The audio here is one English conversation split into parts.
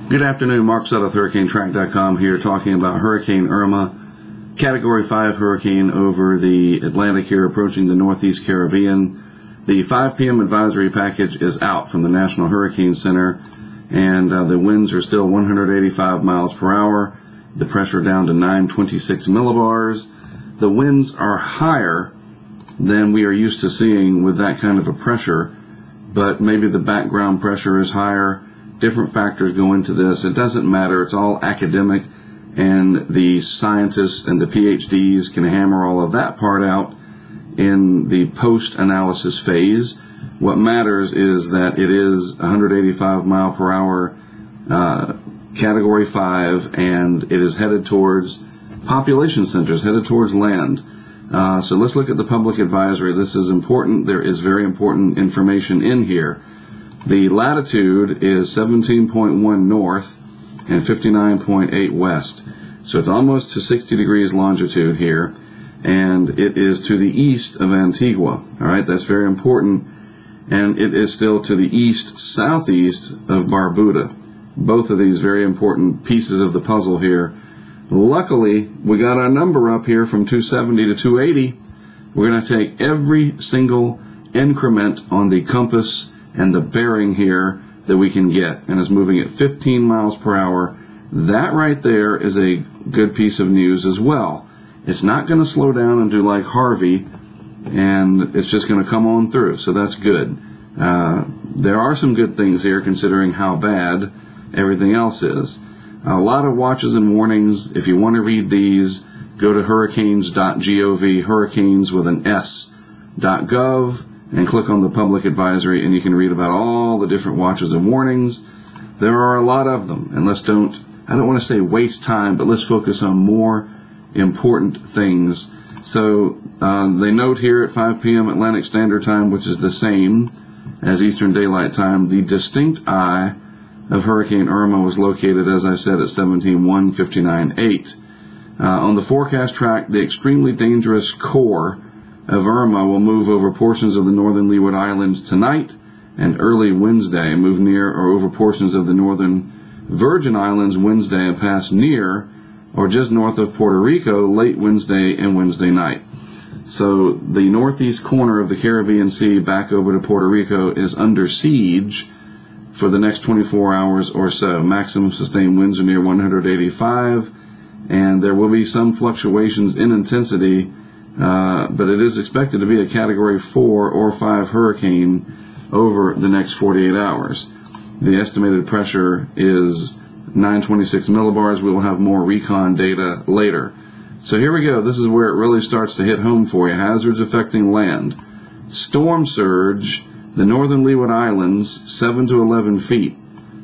Good afternoon, Mark Suttoth, HurricaneTrack.com here, talking about Hurricane Irma, Category 5 hurricane over the Atlantic here, approaching the Northeast Caribbean. The 5 p.m. advisory package is out from the National Hurricane Center, and the winds are still 185 miles per hour. The pressure down to 926 millibars. The winds are higher than we are used to seeing with that kind of a pressure, but maybe the background pressure is higher. Different factors go into this. It doesn't matter. It's all academic, and the scientists and the PhDs can hammer all of that part out in the post-analysis phase. What matters is that it is 185 mile per hour Category 5, and it is headed towards population centers, headed towards land. So let's look at the public advisory. This is important. There is very important information in here. The latitude is 17.1 north and 59.8 west. So it's almost to 60 degrees longitude here, and it is to the east of Antigua. All right, that's very important. And it is still to the east-southeast of Barbuda. Both of these very important pieces of the puzzle here. Luckily, we got our number up here from 270 to 280. We're going to take every single increment on the compass and the bearing here that we can get, and it's moving at 15 miles per hour. That right there is a good piece of news as well. It's not going to slow down and do like Harvey, and it's just going to come on through, so that's good. There are some good things here considering how bad everything else is. A lot of watches and warnings. If you want to read these, go to hurricanes.gov, hurricanes with an S.gov, and click on the public advisory, and you can read about all the different watches and warnings. There are a lot of them, and I don't want to say waste time, but let's focus on more important things. So they note here at 5 p.m. Atlantic Standard Time, which is the same as Eastern Daylight Time, the distinct eye of Hurricane Irma was located, as I said, at 17.1, 59.8. On the forecast track, the extremely dangerous core of Irma will move over portions of the northern Leeward Islands tonight and early Wednesday, move near or over portions of the northern Virgin Islands Wednesday and pass near or just north of Puerto Rico late Wednesday and Wednesday night. So the northeast corner of the Caribbean Sea back over to Puerto Rico is under siege for the next 24 hours or so. Maximum sustained winds are near 185, and there will be some fluctuations in intensity, but it is expected to be a Category 4 or 5 hurricane over the next 48 hours. The estimated pressure is 926 millibars. We will have more recon data later. So here we go. This is where it really starts to hit home for you. Hazards affecting land. Storm surge, the northern Leeward Islands, 7 to 11 feet.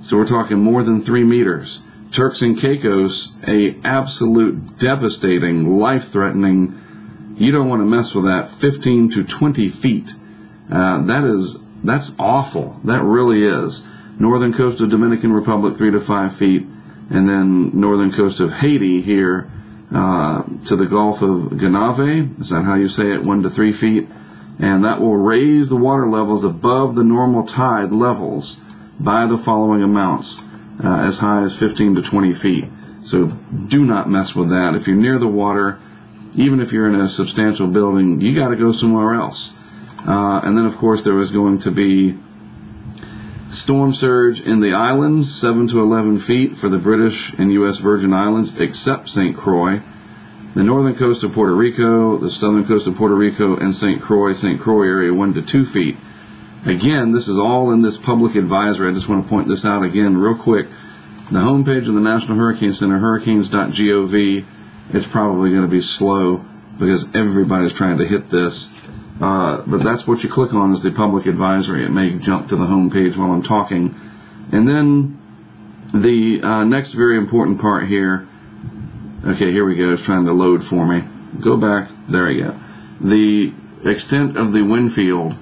So we're talking more than 3 meters. Turks and Caicos, a absolute devastating, life-threatening, you don't want to mess with that, 15 to 20 feet. That's awful. That really is. Northern coast of Dominican Republic, 3 to 5 feet. And then northern coast of Haiti here to the Gulf of Ganave. Is that how you say it? 1 to 3 feet. And that will raise the water levels above the normal tide levels by the following amounts, as high as 15 to 20 feet. So do not mess with that. If you're near the water, even if you're in a substantial building, you got to go somewhere else. And then, of course, there was going to be storm surge in the islands, 7 to 11 feet for the British and U.S. Virgin Islands, except St. Croix. The northern coast of Puerto Rico, the southern coast of Puerto Rico, and St. Croix area, 1 to 2 feet. Again, this is all in this public advisory. I just want to point this out again real quick. The homepage of the National Hurricane Center, hurricanes.gov, it's probably going to be slow because everybody's trying to hit this. But that's what you click on is the public advisory. It may jump to the homepage while I'm talking. And then the next very important part here. Okay, here we go. It's trying to load for me. Go back. There we go. The extent of the wind field.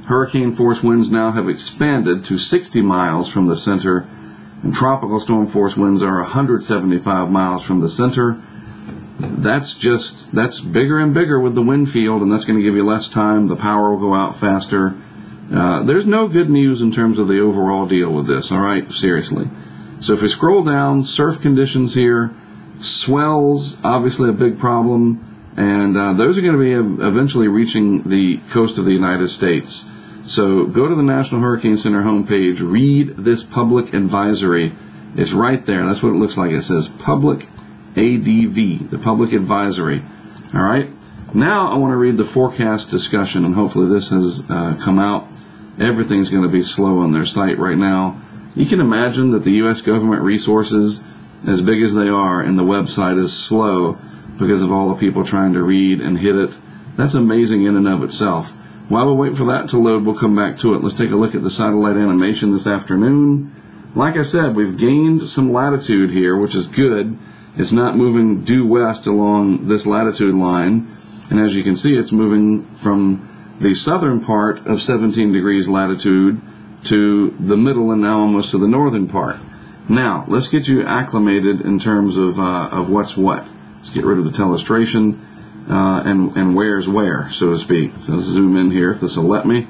Hurricane force winds now have expanded to 60 miles from the center, and tropical storm force winds are 175 miles from the center. That's bigger and bigger with the wind field, and that's going to give you less time. The power will go out faster. There's no good news in terms of the overall deal with this, all right? Seriously. So if we scroll down, surf conditions here, swells, obviously a big problem, and those are going to be eventually reaching the coast of the United States. So go to the National Hurricane Center homepage, read this public advisory. It's right there. That's what it looks like. It says public ADV, the public advisory. All right. Now I want to read the forecast discussion, and hopefully this has come out. Everything's going to be slow on their site right now. You can imagine that the U.S. government resources, as big as they are, and the website is slow because of all the people trying to read and hit it. That's amazing in and of itself. While we wait for that to load, we'll come back to it. Let's take a look at the satellite animation this afternoon. Like I said, we've gained some latitude here, which is good. It's not moving due west along this latitude line. And as you can see, it's moving from the southern part of 17 degrees latitude to the middle and now almost to the northern part. Now, let's get you acclimated in terms of what's what. Let's get rid of the telestration and where's where, so to speak. So let's zoom in here if this will let me.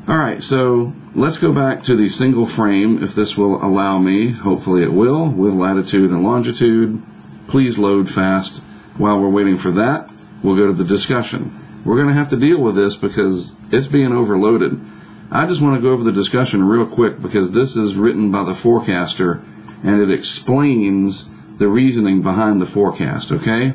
All right, so let's go back to the single frame if this will allow me. Hopefully it will, with latitude and longitude. Please load fast. While we're waiting for that, we'll go to the discussion. We're going to have to deal with this because it's being overloaded. I just want to go over the discussion real quick because this is written by the forecaster and it explains the reasoning behind the forecast, okay?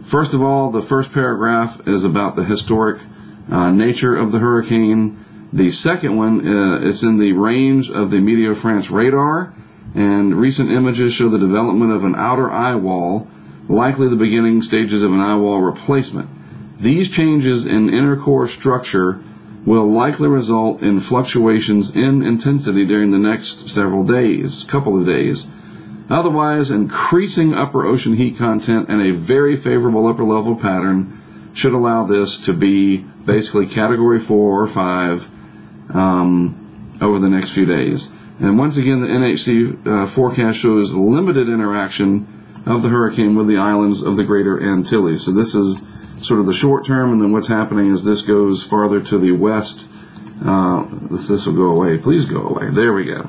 First of all, the first paragraph is about the historic nature of the hurricane. The second one is in the range of the Meteo France radar, and recent images show the development of an outer eye wall, likely the beginning stages of an eye wall replacement. These changes in inner core structure will likely result in fluctuations in intensity during the next several days, couple of days. Otherwise, increasing upper ocean heat content and a very favorable upper level pattern should allow this to be basically category 4 or 5 over the next few days. And once again, the NHC forecast shows limited interaction of the hurricane with the islands of the Greater Antilles. So this is sort of the short term, and then what's happening is this goes farther to the west. This will go away. Please go away. There we go.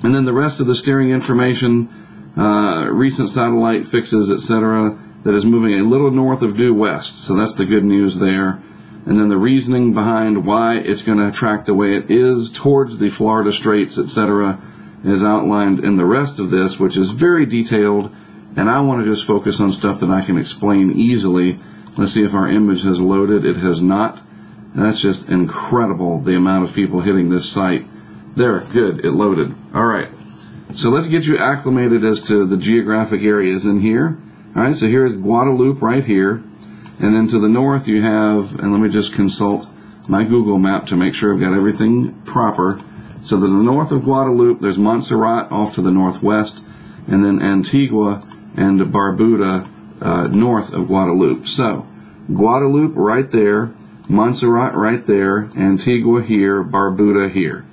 And then the rest of the steering information, recent satellite fixes, etc., that is moving a little north of due west. So that's the good news there. And then the reasoning behind why it's going to track the way it is towards the Florida Straits, etc., is outlined in the rest of this, which is very detailed. And I want to just focus on stuff that I can explain easily. Let's see if our image has loaded. It has not. And that's just incredible, the amount of people hitting this site. There, good, it loaded. All right, so let's get you acclimated as to the geographic areas in here. All right, so here is Guadalupe right here. And then to the north you have, and let me just consult my Google map to make sure I've got everything proper. So to the north of Guadalupe, there's Montserrat off to the northwest, and then Antigua and Barbuda north of Guadalupe. So Guadalupe right there, Montserrat right there, Antigua here, Barbuda here.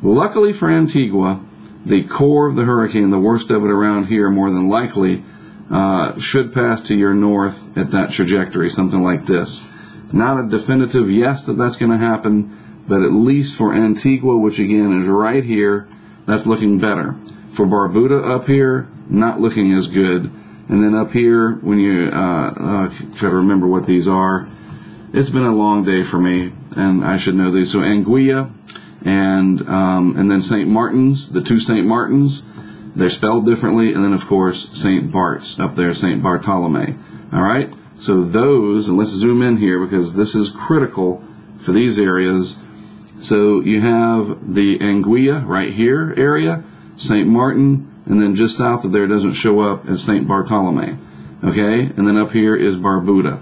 Luckily for Antigua, the core of the hurricane, the worst of it around here more than likely, should pass to your north at that trajectory, something like this. Not a definitive yes that that's going to happen, but at least for Antigua, which again is right here, that's looking better. For Barbuda up here, not looking as good. And then up here, when you try to remember what these are, it's been a long day for me, and I should know these. So Anguilla and then St. Martin's, the two St. Martins, they're spelled differently, and then of course St. Bart's up there, St. Bartolome. All right, so those, and let's zoom in here because this is critical for these areas. So you have the Anguilla right here area, St. Martin, and then just south of there doesn't show up as St. Bartolome. Okay, and then up here is Barbuda.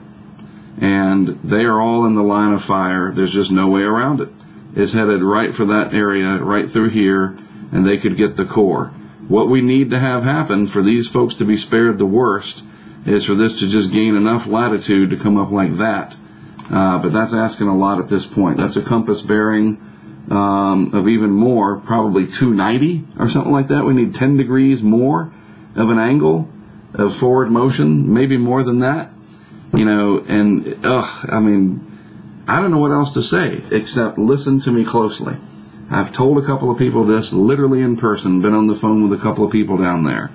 And they are all in the line of fire. There's just no way around it. It's headed right for that area, right through here, and they could get the core. What we need to have happen for these folks to be spared the worst is for this to just gain enough latitude to come up like that. But that's asking a lot at this point. That's a compass bearing of even more, probably 290 or something like that. We need 10 degrees more of an angle of forward motion, maybe more than that. You know, and I mean, I don't know what else to say except listen to me closely. I've told a couple of people this literally in person, been on the phone with a couple of people down there.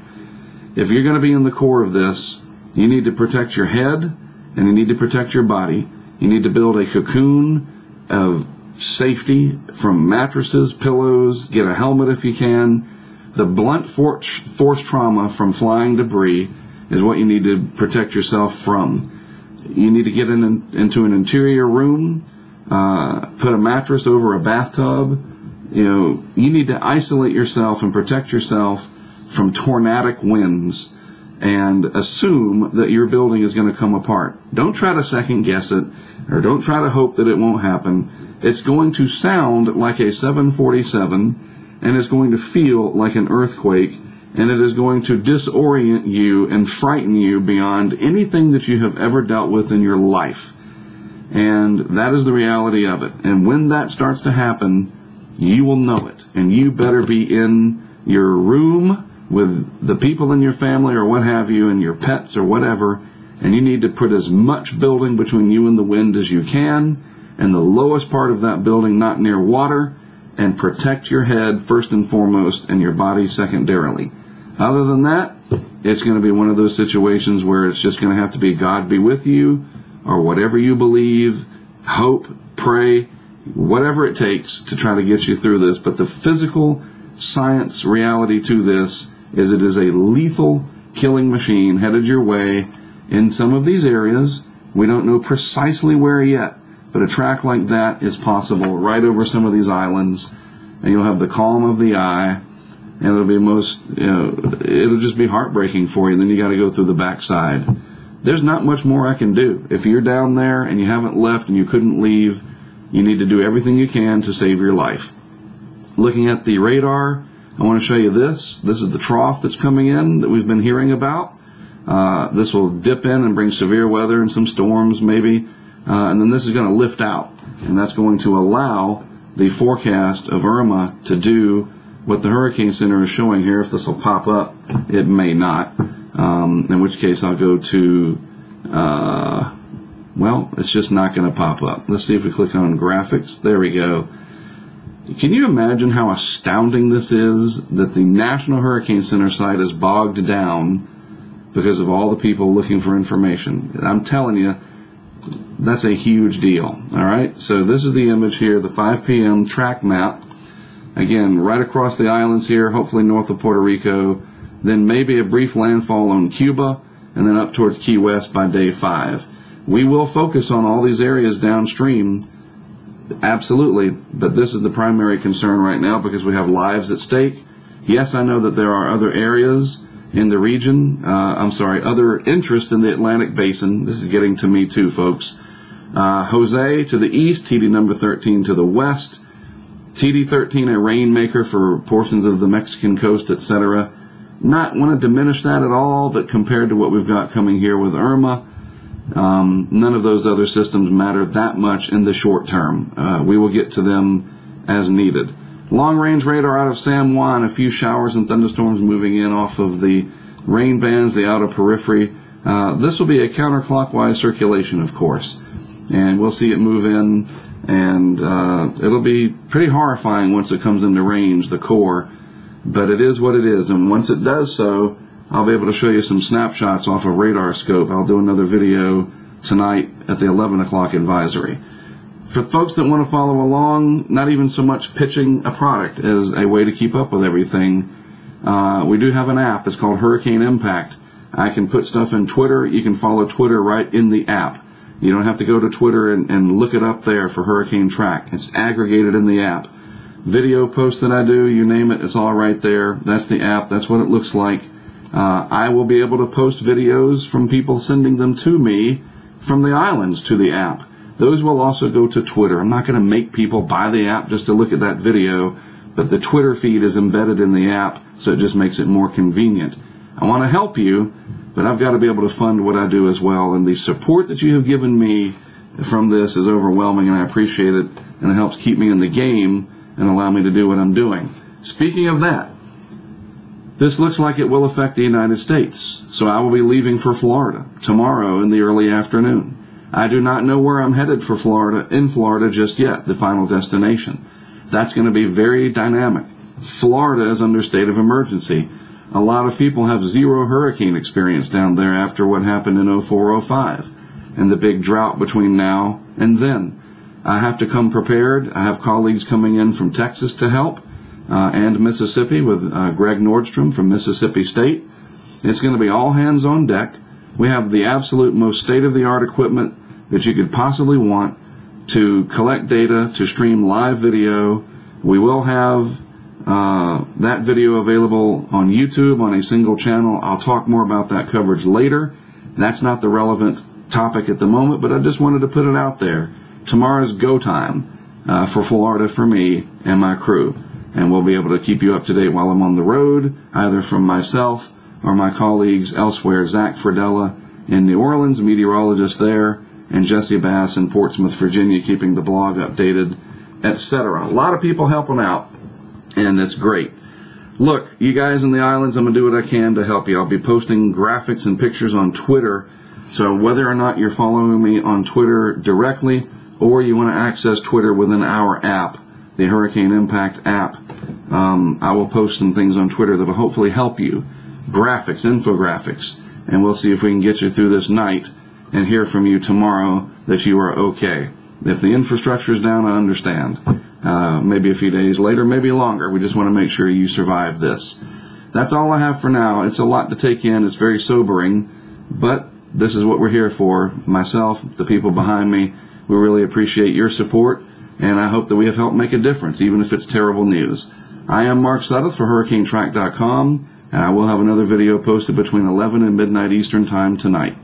If you're going to be in the core of this, you need to protect your head and you need to protect your body. You need to build a cocoon of safety from mattresses, pillows, get a helmet if you can. The blunt force trauma from flying debris is what you need to protect yourself from. You need to get into an interior room, put a mattress over a bathtub. You need to isolate yourself and protect yourself from tornadic winds and assume that your building is going to come apart. Don't try to second guess it, or don't try to hope that it won't happen. It's going to sound like a 747, and it's going to feel like an earthquake, and it is going to disorient you and frighten you beyond anything that you have ever dealt with in your life. And that is the reality of it. And when that starts to happen, you will know it. And you better be in your room with the people in your family or what have you, and your pets or whatever, and you need to put as much building between you and the wind as you can, and the lowest part of that building not near water, and protect your head first and foremost and your body secondarily. Other than that, it's going to be one of those situations where it's just going to have to be God be with you, or whatever you believe, hope, pray, whatever it takes to try to get you through this. But the physical science reality to this is it is a lethal killing machine headed your way in some of these areas. We don't know precisely where yet, but a track like that is possible right over some of these islands, and you'll have the calm of the eye, and it'll be it'll just be heartbreaking for you. Then you got to go through the backside. There's not much more I can do. If you're down there and you haven't left and you couldn't leave, you need to do everything you can to save your life. Looking at the radar, I want to show you this. This is the trough that's coming in that we've been hearing about. This will dip in and bring severe weather and some storms maybe. And then this is going to lift out. And that's going to allow the forecast of Irma to do what the Hurricane Center is showing here. If this will pop up, it may not. In which case I'll go to, it's just not going to pop up. Let's see if we click on graphics. There we go. Can you imagine how astounding this is, that the National Hurricane Center site is bogged down because of all the people looking for information? I'm telling you, that's a huge deal. All right, so this is the image here, the 5 p.m. track map. Again, right across the islands here, hopefully north of Puerto Rico, then maybe a brief landfall on Cuba, and then up towards Key West by day 5. We will focus on all these areas downstream, absolutely, but this is the primary concern right now because we have lives at stake. Yes, I know that there are other areas in the region, other interests in the Atlantic Basin. This is getting to me too, folks. Jose to the east, TD number 13 to the west, TD 13 a rainmaker for portions of the Mexican coast, etc. Not want to diminish that at all, but compared to what we've got coming here with Irma, none of those other systems matter that much in the short term. We will get to them as needed. Long-range radar out of San Juan, a few showers and thunderstorms moving in off of the rain bands, the outer periphery. This will be a counterclockwise circulation, of course, and we'll see it move in, and it'll be pretty horrifying once it comes into range, the core, but it is what it is, and once it does so, I'll be able to show you some snapshots off of radar scope. I'll do another video tonight at the 11 o'clock advisory. For folks that want to follow along, not even so much pitching a product as a way to keep up with everything, we do have an app. It's called Hurricane Impact. I can put stuff in Twitter. You can follow Twitter right in the app. You don't have to go to Twitter and look it up there for Hurricane Track. It's aggregated in the app. Video posts that I do, you name it, it's all right there. That's the app. That's what it looks like. I will be able to post videos from people sending them to me from the islands to the app. Those will also go to Twitter. I'm not going to make people buy the app just to look at that video, but the Twitter feed is embedded in the app, so it just makes it more convenient. I want to help you, but I've got to be able to fund what I do as well, and the support that you have given me from this is overwhelming, and I appreciate it, and it helps keep me in the game and allow me to do what I'm doing. Speaking of that, this looks like it will affect the United States, so I will be leaving for Florida tomorrow in the early afternoon. I do not know where I'm headed for Florida, in Florida just yet, the final destination. That's going to be very dynamic. Florida is under state of emergency. A lot of people have zero hurricane experience down there after what happened in 04-05 and the big drought between now and then. I have to come prepared. I have colleagues coming in from Texas to help and Mississippi with Greg Nordstrom from Mississippi State. It's going to be all hands on deck. We have the absolute most state-of-the-art equipment that you could possibly want to collect data, to stream live video. We will have that video available on YouTube on a single channel. I'll talk more about that coverage later. That's not the relevant topic at the moment, but I just wanted to put it out there. Tomorrow's go time for Florida for me and my crew, and we'll be able to keep you up to date while I'm on the road, either from myself or my colleagues elsewhere. Zach Fradella in New Orleans, meteorologist there, and Jesse Bass in Portsmouth, Virginia, keeping the blog updated, etc. A lot of people helping out, and it's great. Look, you guys in the islands, I'm going to do what I can to help you. I'll be posting graphics and pictures on Twitter, so whether or not you're following me on Twitter directly or you want to access Twitter within our app, the Hurricane Impact app, I will post some things on Twitter that will hopefully help you. Graphics, infographics, and we'll see if we can get you through this night and hear from you tomorrow that you are okay. If the infrastructure is down, I understand. Maybe a few days later, maybe longer. We just want to make sure you survive this. That's all I have for now. It's a lot to take in. It's very sobering, but this is what we're here for. Myself, the people behind me, we really appreciate your support, and I hope that we have helped make a difference, even if it's terrible news. I am Mark Sudduth for HurricaneTrack.com, and I will have another video posted between 11 and midnight Eastern Time tonight.